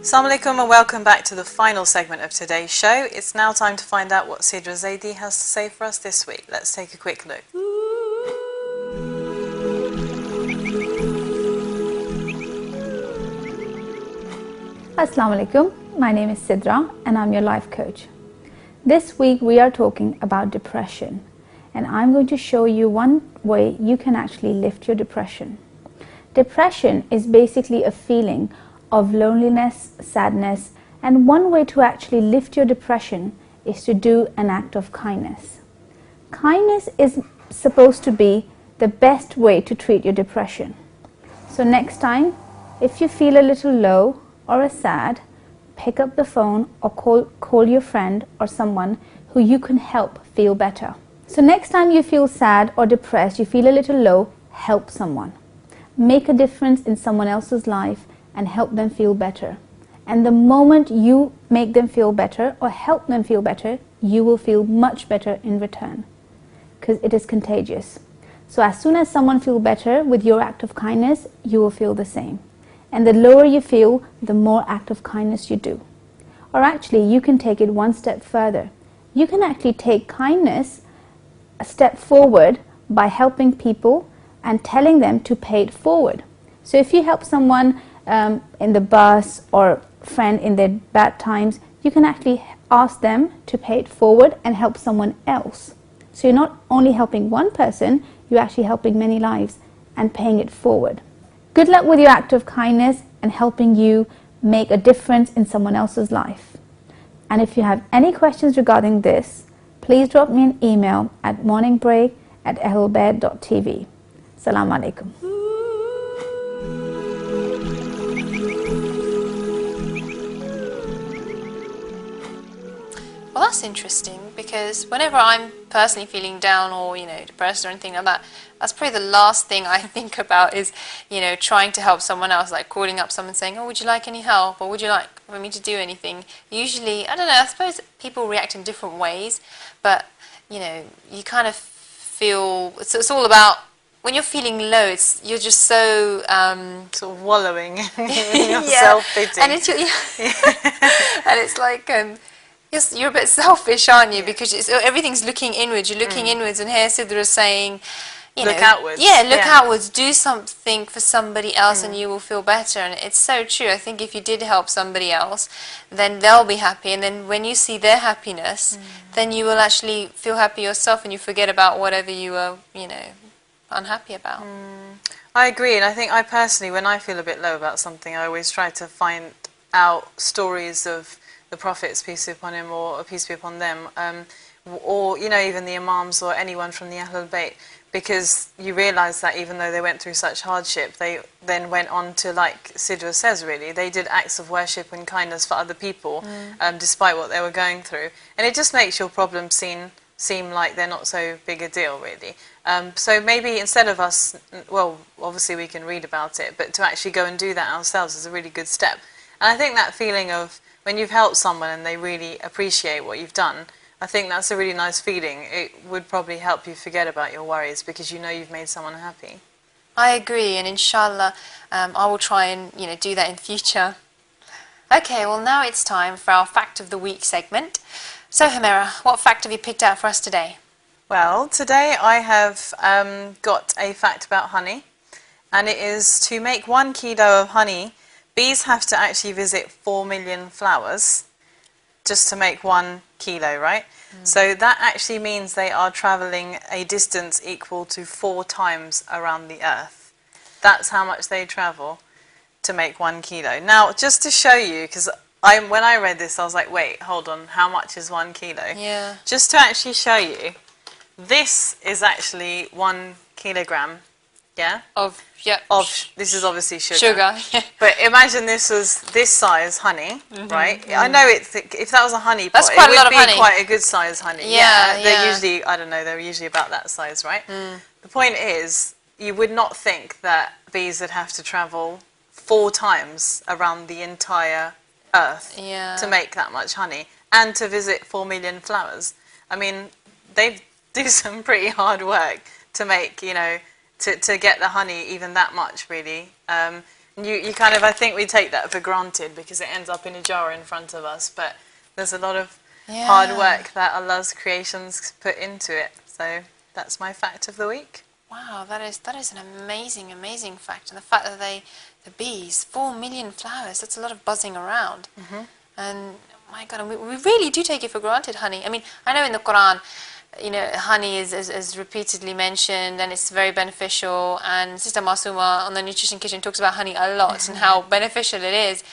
Assalamu alaikum and welcome back to the final segment of today's show. It's now time to find out what Sidra Zaidi has to say for us this week. Let's take a quick look. Assalamu alaikum. My name is Sidra and I'm your life coach. This week we are talking about depression, and I'm going to show you one way you can actually lift your depression. Depression is basically a feeling of loneliness, sadness, and one way to actually lift your depression is to do an act of kindness. Kindness is supposed to be the best way to treat your depression. So next time, if you feel a little low or sad, pick up the phone or call your friend or someone who you can help feel better. So next time you feel sad or depressed, you feel a little low, help someone. Make a difference in someone else's life and help them feel better. And the moment you make them feel better or help them feel better, you will feel much better in return, because it is contagious. So as soon as someone feels better with your act of kindness, you will feel the same. And the lower you feel, the more act of kindness you do. Or actually, you can take it one step further. You can actually take kindness a step forward by helping people and telling them to pay it forward. So if you help someone in the bus or friend in their bad times, you can actually ask them to pay it forward and help someone else. So you're not only helping one person, you're actually helping many lives and paying it forward. Good luck with your act of kindness and helping you make a difference in someone else's life. And if you have any questions regarding this, please drop me an email at morningbreak@ahlulbayt.tv. Assalamu alaikum. Well, that's interesting, because whenever I'm personally feeling down or, depressed or anything like that, that's probably the last thing I think about is, trying to help someone else, like calling up someone saying, oh, would you like any help, or would you like for me to do anything? Usually, I don't know, I suppose people react in different ways, but, you kind of feel, it's all about, when you're feeling low, you're just so sort of wallowing in your self-pity. And it's and it's like you're a bit selfish, aren't you? Because everything's looking inwards. You're looking inwards, and here Sidra is saying, look outwards. Yeah, look outwards. Do something for somebody else, and you will feel better. And it's so true. I think if you did help somebody else, then they'll be happy. And then when you see their happiness, then you will actually feel happy yourself, and you forget about whatever you were, unhappy about. I agree, and I think I personally, when I feel a bit low about something, I always try to find out stories of the Prophets, peace be upon him, or peace be upon them, or even the Imams or anyone from the Ahlul Bayt, because you realise that even though they went through such hardship, they then went on to, like Sidra says, really, they did acts of worship and kindness for other people, despite what they were going through, and it just makes your problem seem like they're not so big a deal, really. So maybe instead of us, well, obviously we can read about it, but to actually go and do that ourselves is a really good step. And I think that feeling of when you've helped someone and they really appreciate what you've done, I think that's a really nice feeling. It would probably help you forget about your worries because you know you've made someone happy. I agree, and inshallah, I will try and do that in future. Okay, well now it's time for our Fact of the Week segment. So Humaira, what fact have you picked out for us today? Well, today I have got a fact about honey, and it is to make 1 kilo of honey, bees have to actually visit 4 million flowers just to make 1 kilo, right? So that actually means they are travelling a distance equal to 4 times around the earth. That's how much they travel to make 1 kilo. Now, just to show you, because when I read this, I was like, wait, hold on, how much is 1 kilo? Yeah. Just to actually show you, this is actually 1 kilogram, yeah? This is obviously sugar. But imagine this was this size honey, right? I know if that was a honey pot, it would be quite a good size honey. Yeah, they're usually, I don't know, they're usually about that size, right? The point is, you would not think that bees would have to travel 4 times around the entire earth to make that much honey and to visit 4 million flowers. I mean, they do some pretty hard work to make, to get the honey even that much, really. You kind of, I think we take that for granted because it ends up in a jar in front of us, but there's a lot of hard work that Allah's creations put into it. So that's my fact of the week. Wow, that is an amazing, amazing fact. And the fact that the bees, 4 million flowers, that's a lot of buzzing around. And my God, we really do take it for granted, honey. I mean, I know in the Quran, you know, honey is repeatedly mentioned and it's very beneficial. And Sister Masuma on the Nutrition Kitchen talks about honey a lot and how beneficial it is.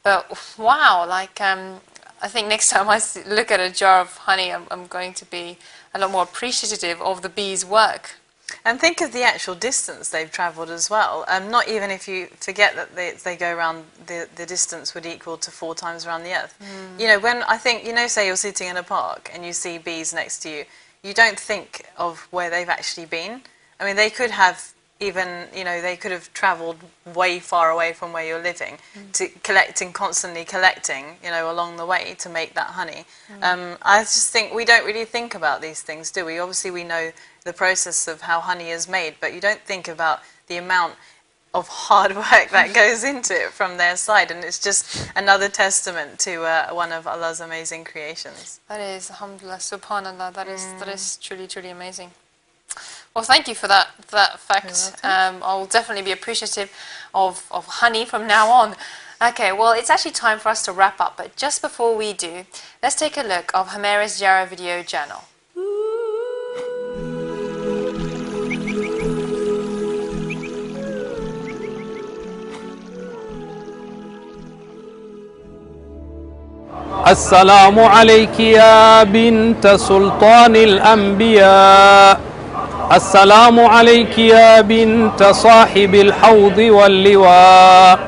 But wow, like I think next time I look at a jar of honey, I'm going to be a lot more appreciative of the bees' work. And think of the actual distance they've travelled as well. Not even if you forget that they go around, the distance would equal to 4 times around the earth. You know, when I think, you know, say you're sitting in a park and you see bees next to you, you don't think of where they've actually been. I mean, they could have even, you know, they could have travelled way far away from where you're living to constantly collecting, you know, along the way to make that honey. I just think we don't really think about these things, do we? Obviously we know the process of how honey is made, but you don't think about the amount of hard work that goes into it from their side, and it's just another testament to one of Allah's amazing creations. That is, alhamdulillah, subhanallah, that is truly, truly amazing. Well, thank you for that fact. I'll definitely be appreciative of honey from now on. Okay, well, it's actually time for us to wrap up, but just before we do, let's take a look of Humaira's Jara video journal. السلام عليك يا بنت سلطان الأنبياء السلام عليك يا بنت صاحب الحوض واللواء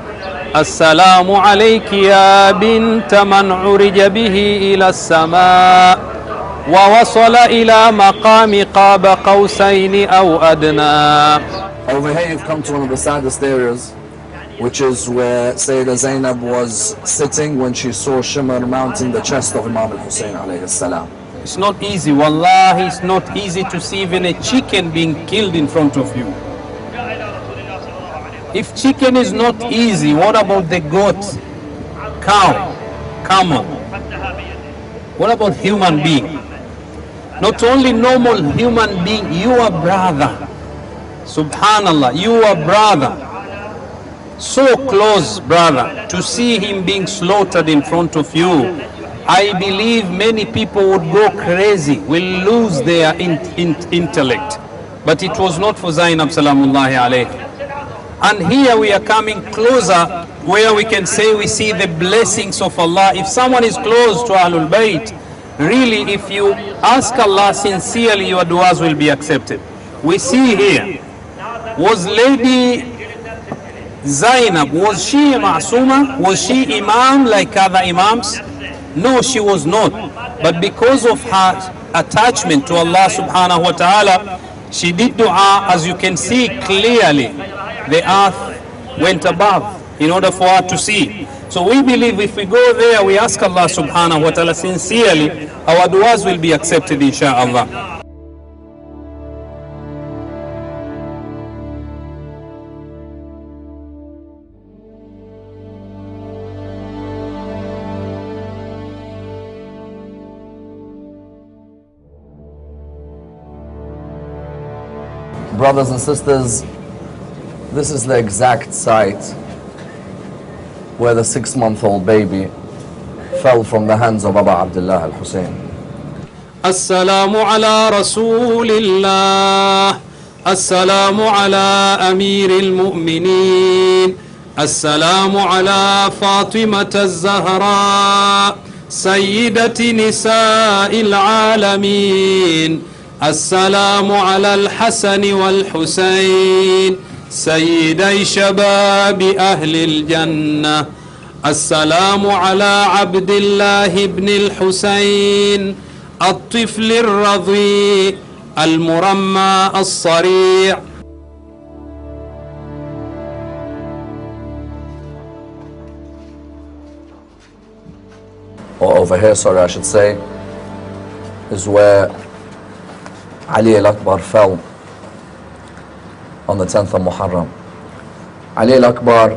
السلام عليك يا بنت من عرج به إلى السماء ووصل إلى مقام قاب قوسين أو أدنى. Over here you've come to one of the saddest areas, which is where Sayyidah Zainab was sitting when she saw shimmer mounting the chest of Imam al-Hussein alayhi salam. It's not easy, wallahi, it's not easy to see even a chicken being killed in front of you. If chicken is not easy, what about the goat, cow, camel? What about human being? Not only normal human being, your brother, subhanallah, your brother. So close, brother, to see him being slaughtered in front of you. I believe many people would go crazy, will lose their intellect. But it was not for Zainab salamullahi alayhi. And here we are coming closer where we can say we see the blessings of Allah. If someone is close to Ahlul Bayt, really if you ask Allah sincerely, your du'as will be accepted. We see here, was Lady Zainab, was she a ma'suma? Was she imam like other imams? No, she was not. But because of her attachment to Allah subhanahu wa ta'ala, she did dua. As you can see clearly, the earth went above in order for her to see. So we believe if we go there, we ask Allah subhanahu wa ta'ala sincerely, our duas will be accepted insha'Allah. Brothers and sisters, this is the exact site where the 6-month-old baby fell from the hands of Abu Abdullah al-Hussein. Assalamu ala Rasulillah, Assalamu ala Amir al-Mu'mineen, Assalamu ala Fatimat al-Zahra, Sayyidati Nisa'i al-Alameen, السلام على الحسن والحسين سيدي شباب أهل الجنة السلام على عبد الله بن الحسين الطفل الرضيع المرمى الصريع. Or over here, sorry, I should say, is where Ali al-Akbar fell on the 10th of Muharram. Ali al-Akbar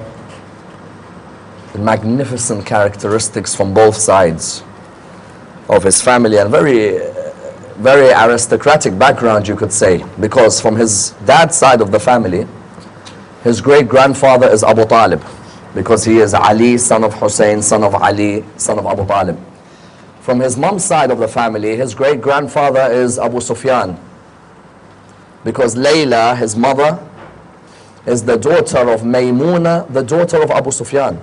magnificent characteristics from both sides of his family, and very aristocratic background, you could say, because from his dad's side of the family, his great-grandfather is Abu Talib, because he is Ali, son of Hussein, son of Ali, son of Abu Talib. From his mom's side of the family, his great-grandfather is Abu Sufyan, because Layla, his mother, is the daughter of Maymuna, the daughter of Abu Sufyan.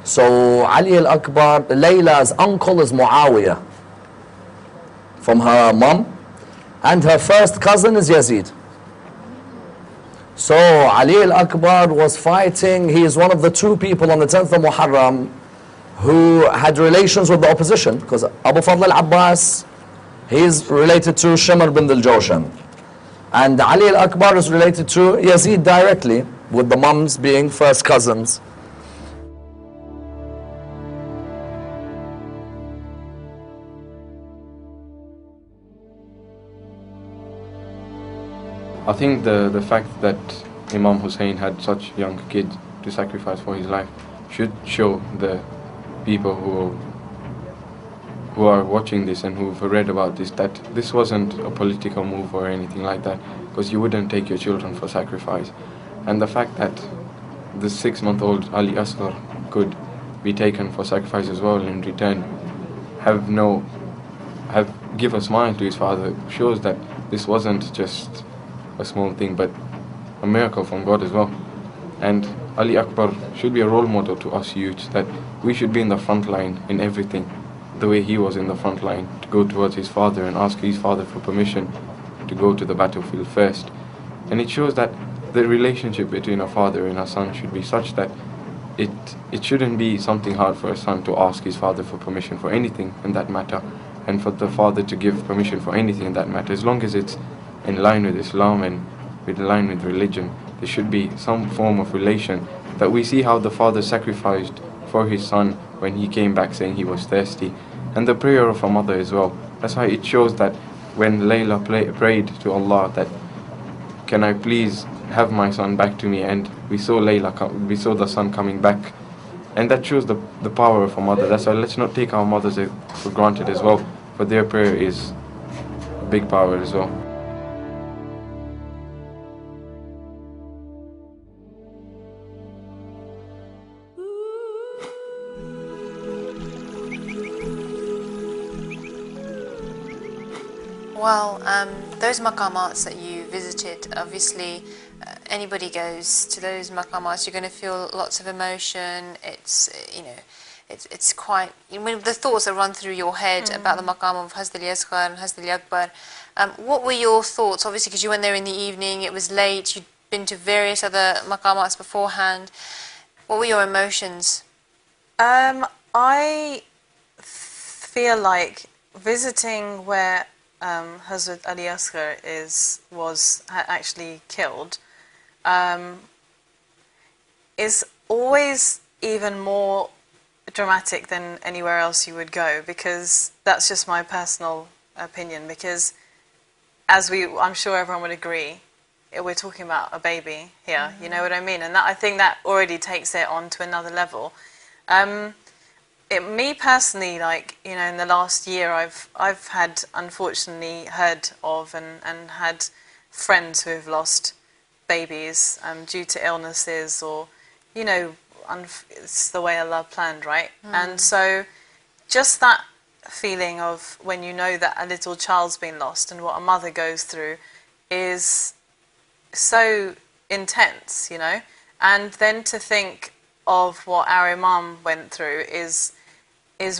So Ali al-Akbar, Layla's uncle is Muawiyah from her mom, and her first cousin is Yazid. So Ali al-Akbar was fighting. He is one of the two people on the 10th of Muharram who had relations with the opposition, because Abu Fadl al-Abbas, he is related to Shimr bin al-Jawshan, and Ali al-Akbar is related to Yazid directly, with the moms being first cousins. I think the fact that Imam Hussein had such young kids to sacrifice for his life should show the people who are watching this and who've read about this that this wasn't a political move or anything like that, because you wouldn't take your children for sacrifice. And the fact that the 6-month-old Ali Asghar could be taken for sacrifice as well, in return give a smile to his father, shows that this wasn't just a small thing, but a miracle from God as well. And Ali Akbar should be a role model to us youths, that we should be in the front line in everything, the way he was in the front line, to go towards his father and ask his father for permission to go to the battlefield first. And it shows that the relationship between a father and a son should be such that it shouldn't be something hard for a son to ask his father for permission for anything in that matter, and for the father to give permission for anything in that matter, as long as it's in line with Islam and in line with religion. There should be some form of relation, that we see how the father sacrificed for his son when he came back saying he was thirsty, and the prayer of a mother as well. That's why it shows that when Layla prayed to Allah that, can I please have my son back to me, and we saw we saw the son coming back, and that shows the power of a mother. That's why let's not take our mothers for granted as well, for their prayer is a big power as well. Well, those maqamats that you visited, obviously anybody goes to those maqamats, you're going to feel lots of emotion. It's, you know, it's quite, when the thoughts that run through your head about the maqam of Hazrat Ali Asghar and Hazrat Ali Akbar, what were your thoughts? Obviously, because you went there in the evening, it was late, you'd been to various other maqamats beforehand. What were your emotions? I feel like visiting where Hazrat Ali Asghar was actually killed is always even more dramatic than anywhere else you would go, because that's just my personal opinion, because I'm sure everyone would agree, we're talking about a baby here, you know what I mean? And that, I think that already takes it on to another level. Me personally, like, you know, in the last year, I've had, unfortunately, heard of and had friends who have lost babies due to illnesses, or, you know, it's the way Allah planned, right? And so just that feeling of when you know that a little child's been lost and what a mother goes through is so intense, you know? And then to think of what our Imam went through is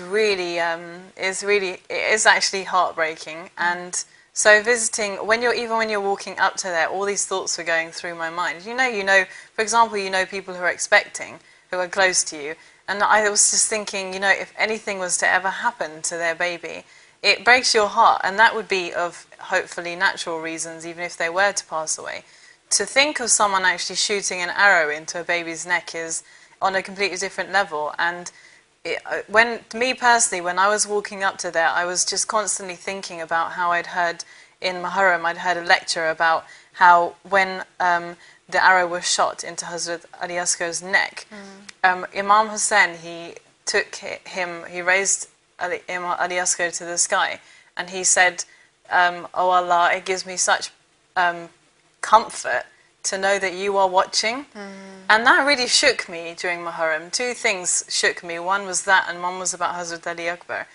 really it is actually heartbreaking. And so visiting, even when you're walking up to there, all these thoughts were going through my mind. You know, for example, you know people who are expecting, who are close to you, and I was just thinking, you know, if anything was to ever happen to their baby, it breaks your heart, and that would be of hopefully natural reasons, even if they were to pass away. To think of someone actually shooting an arrow into a baby's neck is on a completely different level. And me personally, when I was walking up to there, I was just constantly thinking about how I'd heard in Muharram, I'd heard a lecture about how when the arrow was shot into Hazrat Ali Asgar's neck, Imam Hussain, he raised Imam Ali Asgar to the sky, and he said, "Oh Allah, it gives me such comfort to know that you are watching." And that really shook me during Muharram. Two things shook me. One was that, and one was about Hazrat Ali Akbar.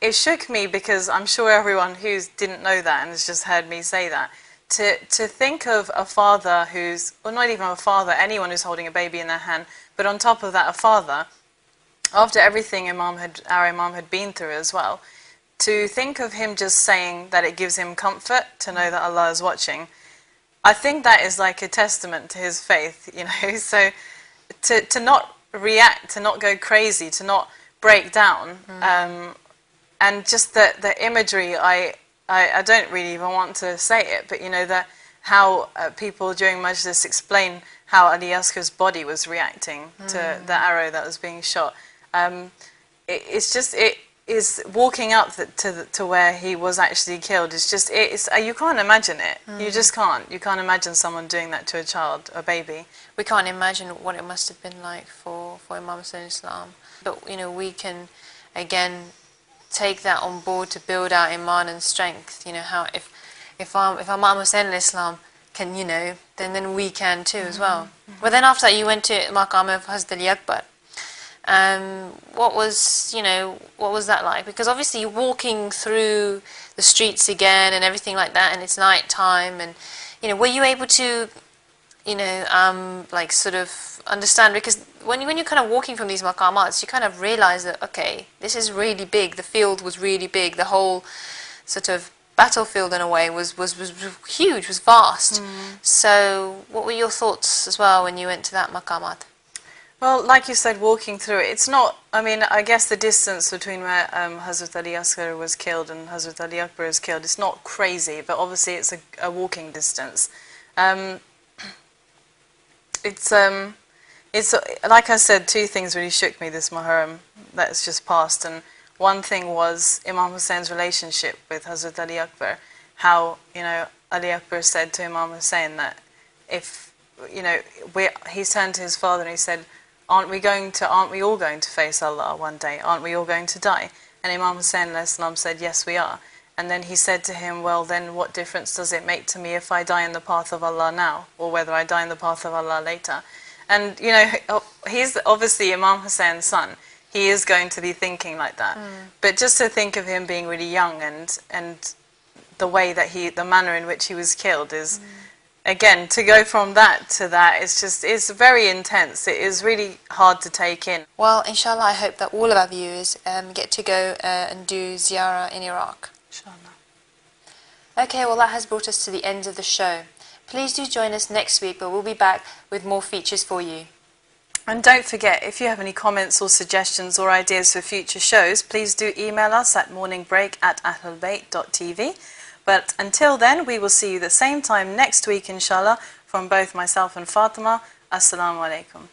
It shook me because I'm sure everyone who didn't know that and has just heard me say that, to think of a father who's, or not even a father, anyone who's holding a baby in their hand, but on top of that a father, after everything our Imam had been through as well, to think of him just saying that it gives him comfort to know that Allah is watching, I think that is like a testament to his faith, you know. So to not react, to not go crazy, to not break down, and just the imagery, I don't really even want to say it, but you know, that how people during Majlis explain how Ali Asgar's body was reacting to the arrow that was being shot. It is walking up to where he was actually killed. You can't imagine it. You just can't. You can't imagine someone doing that to a child, a baby. We can't imagine what it must have been like for Imam Hussain Islam. But you know, we can again take that on board to build our iman and strength. You know, how if Imam Hussain Islam can, you know, then we can too as well. But then after that, you went to Maqam of Hazrat Ali Akbar. What was that like? Because obviously you're walking through the streets again and everything like that, and it's night time, and you know, were you able to, you know, like sort of understand? Because when you're kind of walking from these maqamats, you kind of realize that, okay, this is really big. The field was really big. The whole sort of battlefield in a way was huge, was vast. So what were your thoughts as well when you went to that maqamat? Well, like you said, walking through it, it's not, I mean, I guess the distance between where Hazrat Ali Asgar was killed and Hazrat Ali Akbar was killed, it's not crazy, but obviously it's a walking distance. It's like I said, two things really shook me this Muharram that's just passed, and one thing was Imam Hussein's relationship with Hazrat Ali Akbar. How, you know, Ali Akbar said to Imam Hussein that if, you know, he turned to his father and he said, aren't we all going to face Allah one day? Aren't we all going to die? And Imam Hussain said, yes, we are. And then he said to him, well, then what difference does it make to me if I die in the path of Allah now, or whether I die in the path of Allah later? And, you know, he's obviously Imam Hussein's son. He is going to be thinking like that. But just to think of him being really young and the way that the manner in which he was killed is, again, to go from that to that, it's very intense. It is really hard to take in. Well, inshallah, I hope that all of our viewers get to go and do ziyarah in Iraq. Inshallah. Okay, well, that has brought us to the end of the show. Please do join us next week, but we'll be back with more features for you. And don't forget, if you have any comments or suggestions or ideas for future shows, please do email us at morningbreak@ahlulbayt.tv. But until then, we will see you the same time next week, inshallah, from both myself and Fatima. Assalamu alaikum.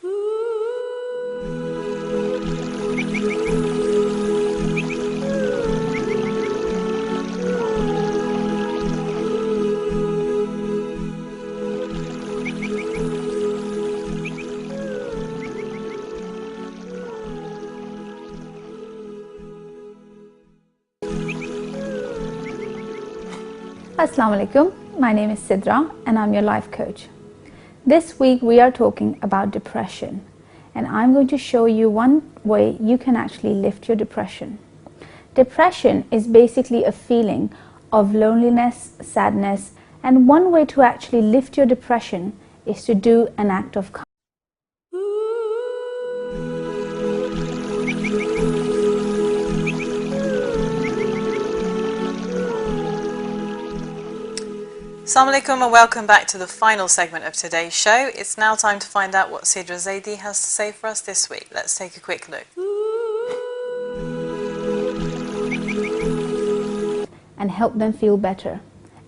Assalamu alaikum, my name is Sidra and I'm your life coach. This week we are talking about depression, and I'm going to show you one way you can actually lift your depression. Depression is basically a feeling of loneliness, sadness, and one way to actually lift your depression is to do an act of kindness. Assalamu alaikum and welcome back to the final segment of today's show. It's now time to find out what Sidra Zaidi has to say for us this week. Let's take a quick look. And help them feel better.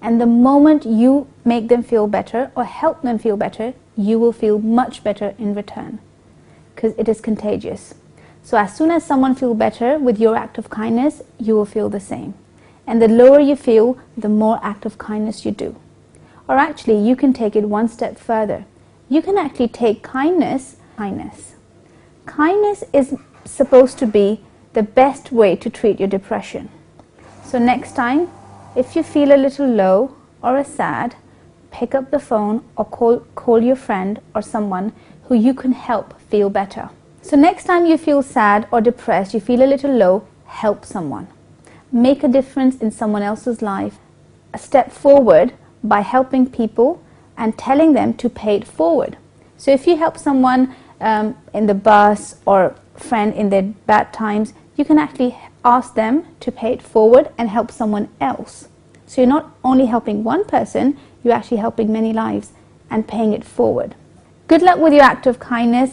And the moment you make them feel better or help them feel better, you will feel much better in return, because it is contagious. So as soon as someone feels better with your act of kindness, you will feel the same. And the lower you feel, the more act of kindness you do. Or actually, you can take it one step further. You can actually take kindness. Kindness is supposed to be the best way to treat your depression. So next time, if you feel a little low or sad, pick up the phone or call your friend or someone who you can help feel better. So next time you feel sad or depressed, you feel a little low, help someone. Make a difference in someone else's life. A step forward by helping people and telling them to pay it forward. So if you help someone in the bus or friend in their bad times, you can actually ask them to pay it forward and help someone else. So you're not only helping one person, you're actually helping many lives and paying it forward. Good luck with your act of kindness.